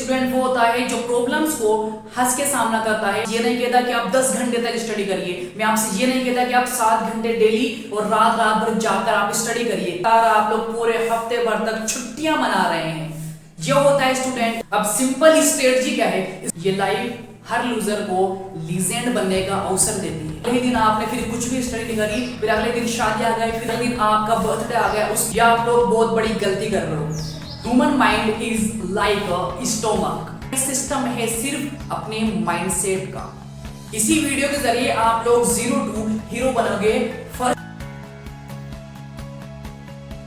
Student वो होता है जो प्रॉब्लम्स को हंस के सामना करता है। ये नहीं कहता कि आप 10 घंटे तक स्टडी करिए, मैं आपसे ये नहीं कहता कि आप 7 घंटे डेली और रात भर जाकर आप स्टडी करिए। आप लोग पूरे हफ्ते भर तक छुट्टियां मना रहे हैं, जो होता है स्टूडेंट। अब सिंपल स्ट्रेटजी क्या है, ये लाइफ हर लूजर को लीजेंड बनने का अवसर देती है। अगले दिन आपने फिर कुछ भी स्टडी नहीं करी, फिर अगले दिन शादी आ गई, फिर अगले दिन आपका बर्थडे आ गया, उस या आप लोग बहुत बड़ी गलती कर रहे हो। Human mind is like a stomach, system है सिर्फ अपने माइंडसेट का। इसी वीडियो के जरिए आप लोग 0 to हीरो बनोगे।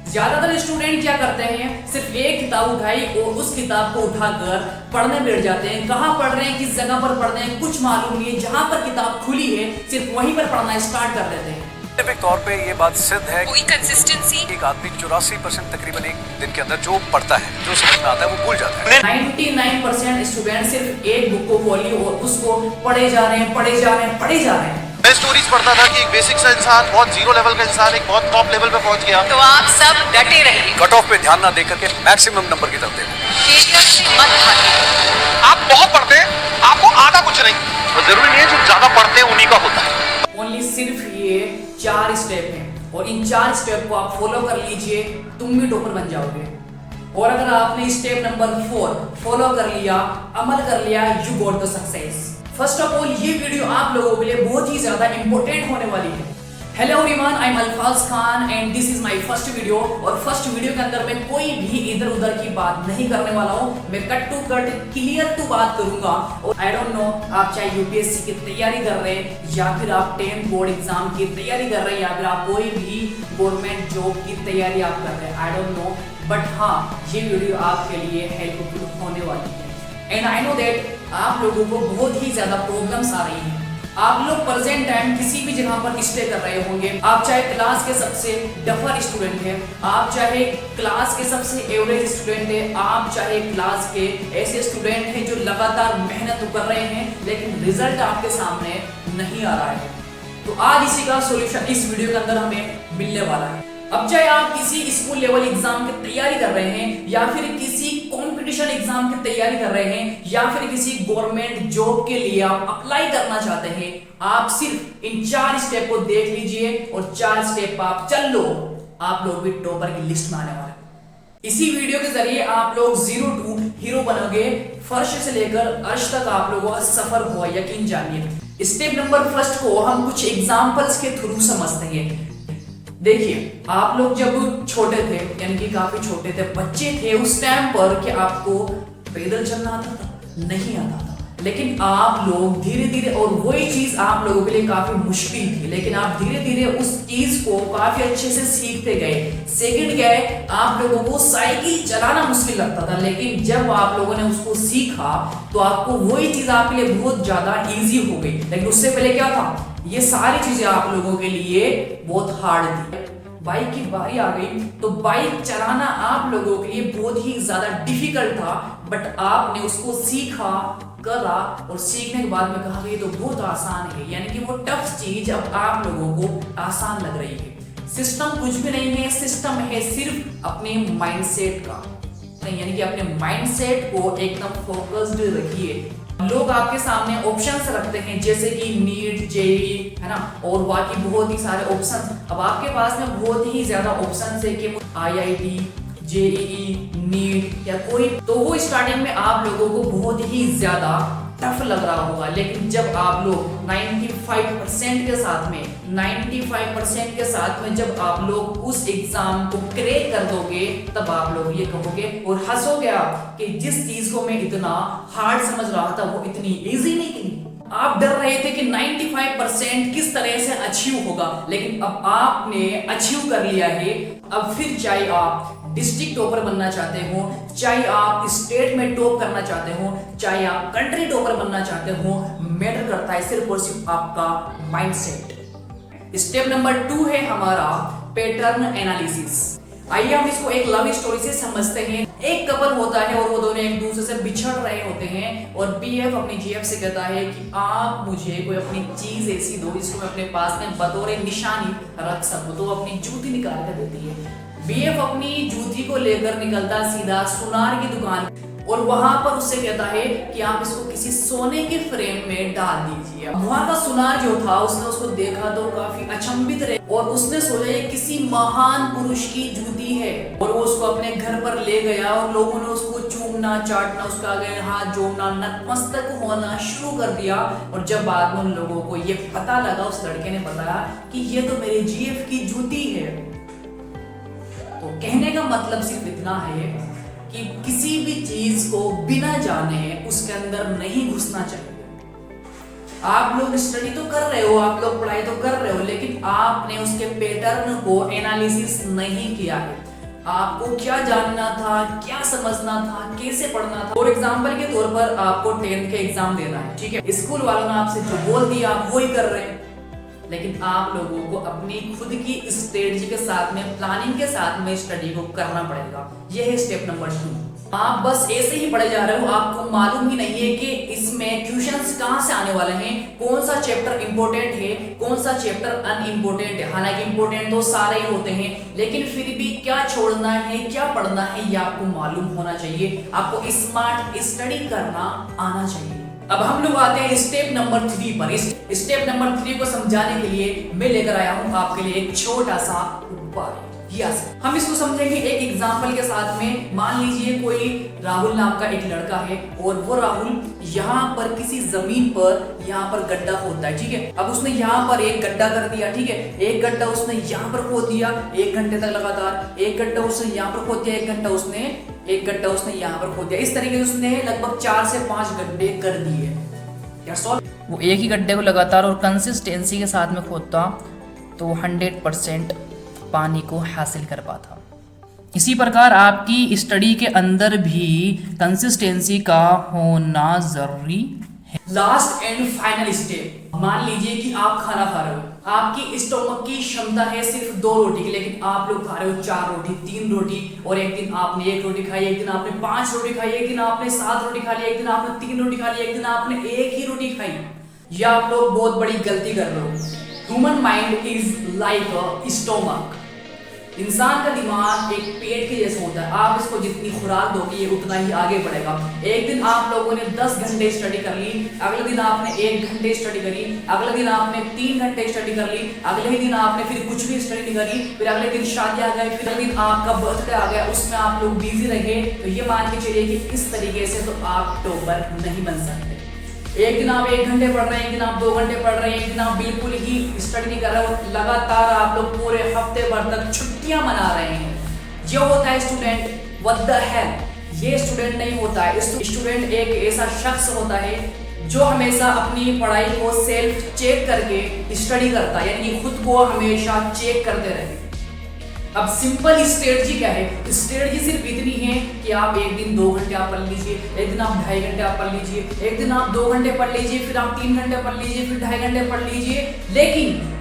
ज्यादातर स्टूडेंट क्या करते हैं, सिर्फ एक किताब उठाई और उस किताब को उठाकर पढ़ने बैठ जाते हैं। कहां पढ़ रहे हैं, किस जगह पर पढ़ रहे हैं, कुछ मालूम नहीं है। जहां पर किताब खुली है सिर्फ वहीं पर पढ़ना स्टार्ट कर देते हैं। साइंटिफिक तौर पे ये बात सिद्ध है, कोई कंसिस्टेंसी, एक आदमी 84% तकरीबन एक दिन के अंदर जो पढ़ता है, जो समझ में आता है, वो भूल जाता है। 99% स्टूडेंट सिर्फ एक बुक को खोली और उसको पढ़े जा रहे हैं, पढ़े जा रहे हैं, पढ़े जा रहे हैं। मैं स्टोरीज पढ़ता था कि एक बेसिक सा इंसान बहुत जीरो लेवल का इंसान एक बहुत टॉप लेवल पे पहुंच गया। तो आप सब डटे रहिए, कट ऑफ पे ध्यान ना देकर के मैक्सिमम नंबर की तरफ देखो। फेलियर से मत भागिए। आप बहुत पढ़ते हैं, आपको आता कुछ नहीं, तो जरूरी नहीं है जो ज्यादा पढ़ते हैं उन्हीं का होता है। ओनली सिर्फ ये 4 स्टेप हैं और इन 4 स्टेप को आप फॉलो कर लीजिए, तुम भी टॉपर बन जाओगे। और अगर आपने स्टेप नंबर 4 फॉलो कर लिया, अमल कर लिया, you got the success. First of all ये वीडियो आप लोगों के लिए बहुत ही ज्यादा इंपॉर्टेंट होने वाली है। हेलो एवरीवन, आई एम अल्फाज Khan and this is my first video. और फर्स्ट वीडियो के अंदर मैं कोई भी इधर उधर की बात नहीं करने वाला हूँ, मैं cut to cut clear to बात करूंगा। और आई डोंट नो आप चाहे यूपीएससी की तैयारी कर रहे हैं या फिर आप 10th बोर्ड एग्जाम की तैयारी कर रहे हैं या फिर आप कोई भी गवर्नमेंट जॉब की तैयारी आप कर रहे हैं, आई डोंट नो, बट हाँ ये वीडियो आपके लिए हेल्पफुल होने वाली है। एंड आई नो दैट आप लोगों को बहुत ही ज्यादा प्रॉब्लम्स आ रही हैं। आप लोग प्रेजेंट टाइम किसी भी जगह पर स्टे कर रहे होंगे, आप चाहे क्लास के सबसे डफर स्टूडेंट हैं, आप चाहे क्लास के सबसे एवरेज स्टूडेंट हैं, आप चाहे क्लास के ऐसे स्टूडेंट हैं जो लगातार मेहनत तो कर रहे हैं लेकिन रिजल्ट आपके सामने नहीं आ रहा है। तो आज इसी का सॉल्यूशन इस वीडियो के अंदर हमें मिलने वाला है। अब चाहे आप किसी स्कूल लेवल एग्जाम की तैयारी कर रहे हैं या फिर किसी कंपटीशन एग्जाम की तैयारी कर रहे हैं या फिर किसी गवर्नमेंट जॉब के लिए आप अप्लाई करना चाहते हैं, आप सिर्फ इन 4 स्टेप को देख लीजिए और 4 स्टेप आप चल लो, आप लोग भी टॉपर की लिस्ट में आने वाले। इसी वीडियो के जरिए आप लोग 0 to हीरो बनोगे। फर्श से लेकर अर्श तक आप लोगों का सफर हुआ, यकीन जानिए। स्टेप नंबर फर्स्ट को हम कुछ एग्जांपल्स के थ्रू समझते हैं। देखिए, आप लोग जब छोटे थे, यानी कि काफी छोटे थे, बच्चे थे, उस टाइम पर कि आपको पैदल चलना आता था? नहीं आता था। लेकिन आप लोग धीरे धीरे, और वही चीज आप लोगों के लिए काफी मुश्किल थी, लेकिन आप धीरे धीरे उस चीज को काफी अच्छे से सीखते गए। सेकंड क्या है, आप लोगों को साइकिल चलाना मुश्किल लगता था, लेकिन जब आप लोगों ने उसको सीखा तो आपको वही चीज आपके लिए बहुत ज्यादा इजी हो गई। लेकिन उससे पहले क्या था, ये सारी चीजें आप लोगों के लिए बहुत हार्ड थी। बाइक की बारी आ गई तो बाइक चलाना आप लोगों के लिए बहुत ही ज्यादा डिफिकल्ट था, बट आपने उसको सीखा, करा और सीखने के बाद में कहा कि ये तो बहुत आसान है, यानी कि वो टफ चीज अब आप लोगों को आसान लग रही है। सिस्टम कुछ भी नहीं है, सिस्टम है सिर्फ अपने माइंडसेट का, यानी कि अपने माइंडसेट को एकदम फोकस्ड रखिए। लोग आपके सामने ऑप्शंस रखते हैं जैसे कि नीट, जेईई, है ना, और बाकी बहुत ही सारे ऑप्शंस। अब आपके पास में बहुत ही ज्यादा ऑप्शंस है कि आईआईटी, जेईई, नीट या कोई, तो वो स्टार्टिंग में आप लोगों को बहुत ही ज्यादा टफ लग रहा होगा। लेकिन जब आप लोग 95% के साथ में 95% के साथ में जब आप लोग उस एग्जाम को क्रैक कर दोगे, तब आप लोग ये कहोगे और हंसोगे आप कि जिस चीज को मैं इतना हार्ड समझ रहा था वो इतनी इजी निकली। आप डर रहे थे कि 95% किस तरह से अचीव होगा, लेकिन अब आपने अचीव कर लिया है। अब फिर चाहे आप डिस्ट्रिक्ट टॉपर बनना चाहते हो, चाहे आप स्टेट में टॉप करना चाहते हो, चाहे आप कंट्री टॉपर बनना चाहते हो, मैटर करता है सिर्फ और सिर्फ आपका माइंडसेट। स्टेप नंबर 2 है हमारा पैटर्न एनालिसिस। आइए हम इसको एक लव स्टोरी से समझते हैं। एक कपल होता है और वो दोनों एक दूसरे से बिछड़ रहे होते हैं और बीएफ अपनी जीएफ से कहता है कि आप मुझे कोई अपनी चीज ऐसी दो जिसको मैं अपने पास में बतौर निशानी रख सकूं। तो वो अपनी जूती निकाल कर देती है। बीएफ अपनी जूती को लेकर निकलता सीधा सुनार की दुकान। और वहां पर उससे कहता है कि आप इसको किसी सोने के फ्रेम में डाल दीजिए। वहां का सुनार जो था उसने उसको देखा तो काफी अचंभित रहे और उसने सोचा ये किसी महान पुरुष की जूती है और वो उसको अपने घर पर ले गया और लोगों ने उसको चूमना चाटना, उसका आगे हाथ जोड़ना, नतमस्तक होना शुरू कर दिया। और जब बाद में उन लोगों को ये पता लगा, उस लड़के ने बताया कि ये तो मेरे जीएफ की जूती है। तो कहने का मतलब सिर्फ इतना है कि किसी भी चीज को बिना जाने उसके अंदर नहीं घुसना चाहिए। आप लोग स्टडी तो कर रहे हो, आप लोग पढ़ाई तो कर रहे हो, लेकिन आपने उसके पैटर्न को एनालिसिस नहीं किया है। आपको क्या जानना था, क्या समझना था, कैसे पढ़ना था। फॉर एग्जाम्पल के तौर पर आपको 10th के एग्जाम देना है, ठीक है। स्कूल वालों ने आपसे जो बोल दिया आप वही कर रहे हैं, लेकिन आप लोगों को अपनी खुद की स्ट्रेटजी के साथ में, प्लानिंग के साथ में स्टडी को करना पड़ेगा। यह है स्टेप नंबर 2। आप बस ऐसे ही पढ़े जा रहे हो, आपको मालूम ही नहीं है कि इसमें क्वेश्चंस कहां से आने वाले हैं, कौन सा चैप्टर इंपॉर्टेंट है, कौन सा चैप्टर अनइम्पोर्टेंट है। हालांकि इंपॉर्टेंट तो सारे ही होते हैं, लेकिन फिर भी क्या छोड़ना है, क्या पढ़ना है, ये आपको मालूम होना चाहिए। आपको स्मार्ट स्टडी करना आना चाहिए। अब हम लोग आते हैं स्टेप नंबर 3 पर। स्टेप नंबर 3 को समझाने के लिए मैं लेकर आया हूं आपके लिए एक छोटा सा उपाय। यस, हम इसको समझेंगे एक एग्जांपल के साथ में। मान लीजिए कोई राहुल नाम का एक लड़का है और वो राहुल यहाँ पर किसी जमीन पर यहाँ पर गड्ढा खोदता है, ठीक है। अब उसने यहाँ पर एक गड्ढा कर दिया, ठीक है। एक गड्ढा उसने यहाँ पर खोद दिया 1 घंटे तक लगातार, एक गड्ढा उसने यहाँ पर खोद दिया, एक गड्ढा उसने यहाँ पर खोद दिया। इस तरीके से उसने लगभग 4 से 5 गड्ढे कर दिए। वो एक ही गड्ढे को लगातार और कंसिस्टेंसी के साथ में खोदता तो 100% पानी को हासिल कर पाता। इसी प्रकार आपकी स्टडी के अंदर भी कंसिस्टेंसी का होना जरूरी है। लास्ट एंड फाइनल स्टेप, मान लीजिए कि आप खाना खा रहे हो, आपकी स्टोमक की क्षमता है सिर्फ 2 रोटी की, लेकिन आप लोग खा रहे हो 4 रोटी, 3 रोटी, और एक दिन आपने 1 रोटी खाई, एक दिन आपने 5 रोटी खाई, एक दिन आपने 7 रोटी खा ली, एक दिन आपने 3 रोटी खा ली, एक दिन आपने 1 ही रोटी खाई। यह आप लोग बहुत बड़ी गलती कर रहे हो। Human mind is like a stomach. इंसान का दिमाग एक पेट के जैसा होता है। आप इसको जितनी खुराक दोगे ये उतना ही आगे बढ़ेगा। एक दिन आप लोगों ने 10 घंटे स्टडी कर ली, अगले दिन आपने 1 घंटे स्टडी करी, अगले दिन आपने 3 घंटे स्टडी कर ली, अगले ही दिन आपने फिर कुछ भी स्टडी नहीं करी, फिर अगले दिन शादी आ गई, फिर अगले दिन आपका बर्थडे आ गया, उसमें आप लोग बिजी रहे। तो ये मान के चलिए कि इस तरीके से तो आप टॉपर नहीं बन सकते। एक दिन आप 1 घंटे पढ़ रहे हैं, एक दिन आप 2 घंटे पढ़ रहे हैं, एक दिन आप बिल्कुल ही स्टडी नहीं कर रहे हो, लगातार आप लोग पूरे हफ्ते भर तक छुट्टियां मना रहे हैं। जो होता है स्टूडेंट, व्हाट द हेल, ये स्टूडेंट नहीं होता है। स्टूडेंट एक ऐसा शख्स होता है जो हमेशा अपनी पढ़ाई को सेल्फ चेक करके स्टडी करता है, यानी खुद को हमेशा चेक करते रहे। अब सिंपल स्ट्रेटजी क्या है? स्ट्रेटजी सिर्फ इतनी है कि आप एक दिन 2 घंटे आप पढ़ लीजिए, एक दिन आप 2.5 घंटे आप पढ़ लीजिए, एक दिन आप 2 घंटे पढ़ लीजिए, फिर आप 3 घंटे पढ़ लीजिए, फिर 2.5 घंटे पढ़ लीजिए, लेकिन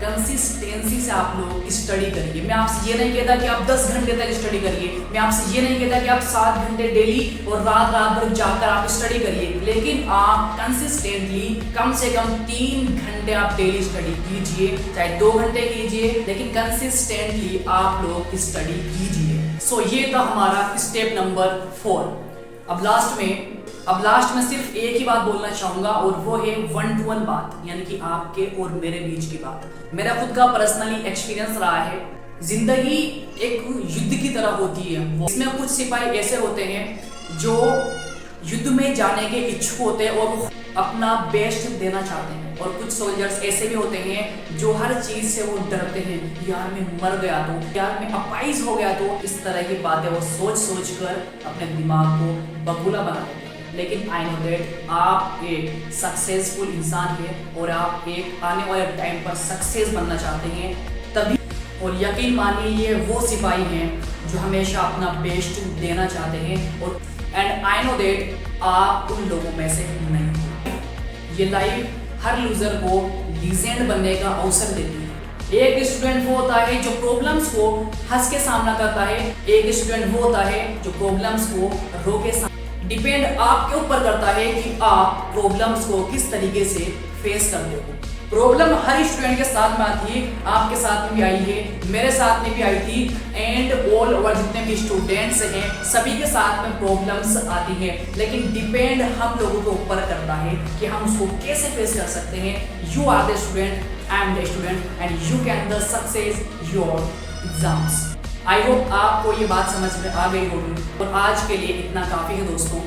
कंसिस्टेंसी से आप लोग स्टडी करिए। मैं आपसे ये नहीं कहता कि आप 10 घंटे तक स्टडी करिए, मैं आपसे ये नहीं कहता कि आप 7 घंटे डेली और रात भर जाकर आप स्टडी करिए, लेकिन आप कंसिस्टेंटली कम से कम 3 घंटे आप डेली स्टडी कीजिए, चाहे 2 घंटे कीजिए, लेकिन कंसिस्टेंटली आप लोग स्टडी कीजिए। सो ये था हमारा स्टेप नंबर 4। अब लास्ट में सिर्फ एक ही बात बोलना चाहूंगा और वो है 1-to-1 बात, यानी कि आपके और मेरे बीच की बात। मेरा खुद का पर्सनली एक्सपीरियंस रहा है। जिंदगी एक युद्ध की तरह होती है। इसमें कुछ सिपाही ऐसे होते हैं जो युद्ध में जाने के इच्छुक होते हैं और अपना बेस्ट देना चाहते हैं, और कुछ सोल्जर्स ऐसे भी होते हैं जो हर चीज से वो डरते हैं। यार मैं मर गया तो, यार मैं अपाइज हो गया तो, इस तरह की बातें वो सोच कर अपने दिमाग को बगुला बना देते हैं। लेकिन आई नो दैट आप एक सक्सेसफुल इंसान हैं और आप एक आने वाले टाइम पर सक्सेस बनना चाहते हैं, तभी, और यकीन मानिए ये वो सिपाही हैं जो हमेशा अपना बेस्ट देना चाहते हैं, और एंड आई नो दैट आप उन लोगों में से नहीं हो। ये लाइफ हर लूजर को लीजेंड बनने का अवसर देती है। एक स्टूडेंट वो होता है जो प्रॉब्लम्स को हंस के सामना करता है, एक स्टूडेंट वो होता है जो प्रॉब्लम्स को रो के। डिपेंड आपके ऊपर करता है कि आप प्रॉब्लम्स को किस तरीके से फेस करते हो। प्रॉब्लम हर स्टूडेंट के साथ में आती है, आपके साथ में भी आई है, मेरे साथ में भी आई थी, एंड ऑल ओवर जितने भी स्टूडेंट्स हैं सभी के साथ में प्रॉब्लम्स आती है, लेकिन डिपेंड हम लोगों के ऊपर करता है कि हम उसको कैसे फेस कर सकते हैं। You are the student, I am the student and you can the success your exams. I hope आपको ये बात समझ में आ गई होगी, और आज के लिए इतना काफ़ी है दोस्तों।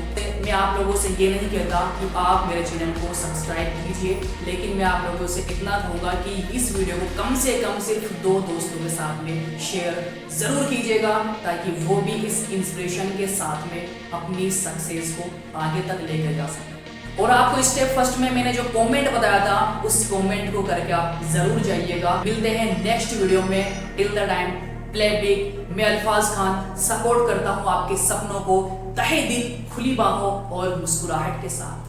मैं आप लोगों से ये नहीं कहता कि आप मेरे चैनल को सब्सक्राइब कीजिए, लेकिन मैं आप लोगों से इतना कहूँगा कि इस वीडियो को कम से कम सिर्फ 2 दोस्तों के साथ में शेयर ज़रूर कीजिएगा, ताकि वो भी इस इंस्पिरेशन के साथ में अपनी सक्सेस को आगे तक लेकर जा सकें। और आपको स्टेप फर्स्ट में मैंने जो कमेंट बताया था उस कमेंट को करके आप जरूर जाइएगा। मिलते हैं नेक्स्ट वीडियो में। Till the time play big. मैं अल्फाज खान सपोर्ट करता हूँ आपके सपनों को तहे दिल, खुली बाहों और मुस्कुराहट के साथ।